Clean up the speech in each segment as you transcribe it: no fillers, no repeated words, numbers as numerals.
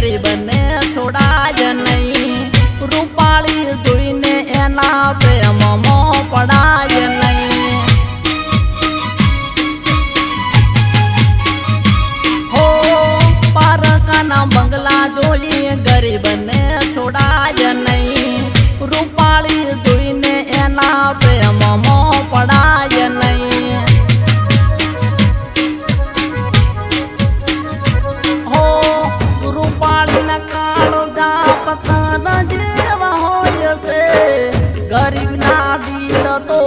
गरीब ने छोड़ाय नहीं। रूपाली जोईने एना प्रेम मो पड़ाय नहीं। हो पारकाना बंगला जोई गरीब ने छोड़ाय नहीं। रूपाली जोईने एना प्रेम मो पड़ाय नहीं। हो रूपाली ना काळजा पतन जेवा होय से। गरीब ना दिल तो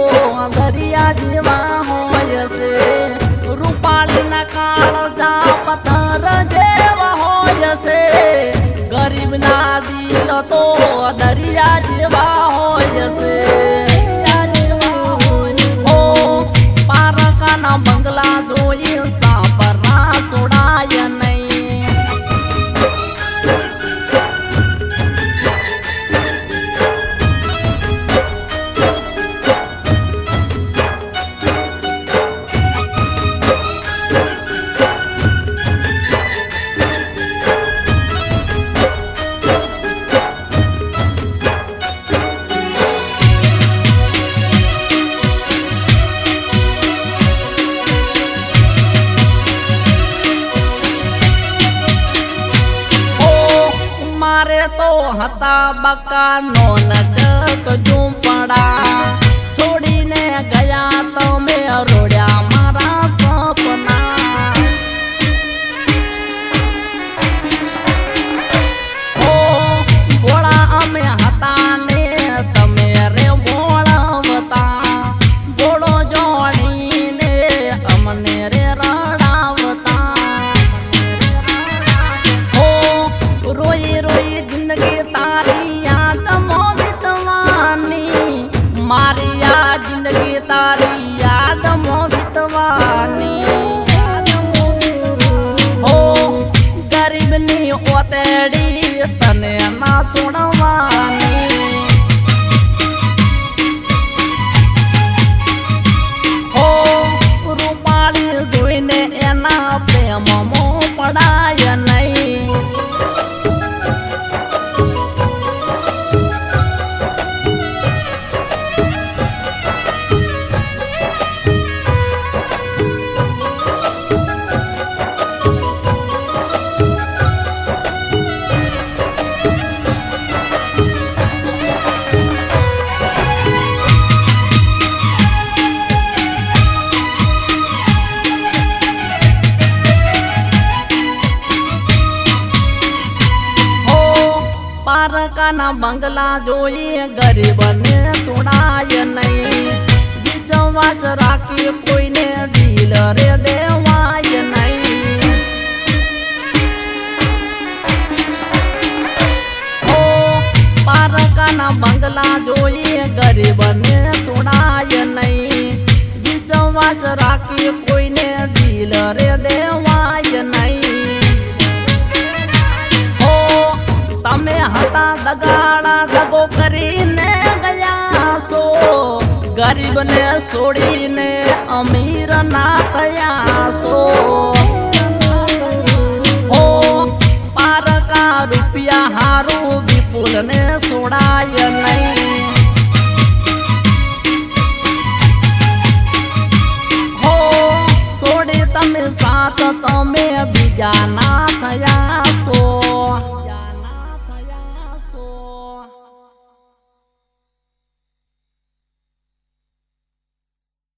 दरिया जेवा होय से। रूपाली ना काळजा पतन जेवा होय से। गरीब ना दिल तो दरिया जेवा होय से। हो पारकाना बंगला जोई सापरा सोडाय नहीं। मारे तो हता बका नो नचत झूंपड़ा। छोड़ी ने गया तो मैं रोड़या मारा सपना। ओ बोला अमे हता ने तमे रे बोलावता। बोलो जोड़ी ने अमने रे रड़ावता। हो रोई रोई जिंदगी तारी याद मो बितवानी। मारी या जिंदगी तारी याद मो बितवानी। हो गरीब नी ओतेड़ी तने ना छोड़वानी। हो रूपाली जोईने एना प्रेम मो पड़ाय नहीं। पारकाना बंगला जोई गरीब ने छोड़ाय नहीं। विश्वास राखी कोई ने दिल रे देवाय नहीं। हो पारकाना बंगला जोई गरीब ने छोड़ाय नहीं। विश्वास राखी कोई ने दिल रे देवाय नहीं। तमे हता दगाड़ा दगो करीने गया सो। गरीब ने छोड़ी ने अमीर ना तया सो। हो पार का रुपया हारू विपुल ने छोड़ाय नहीं। हो छोड़ी तमे साथ तमे बीजा ना थया सो।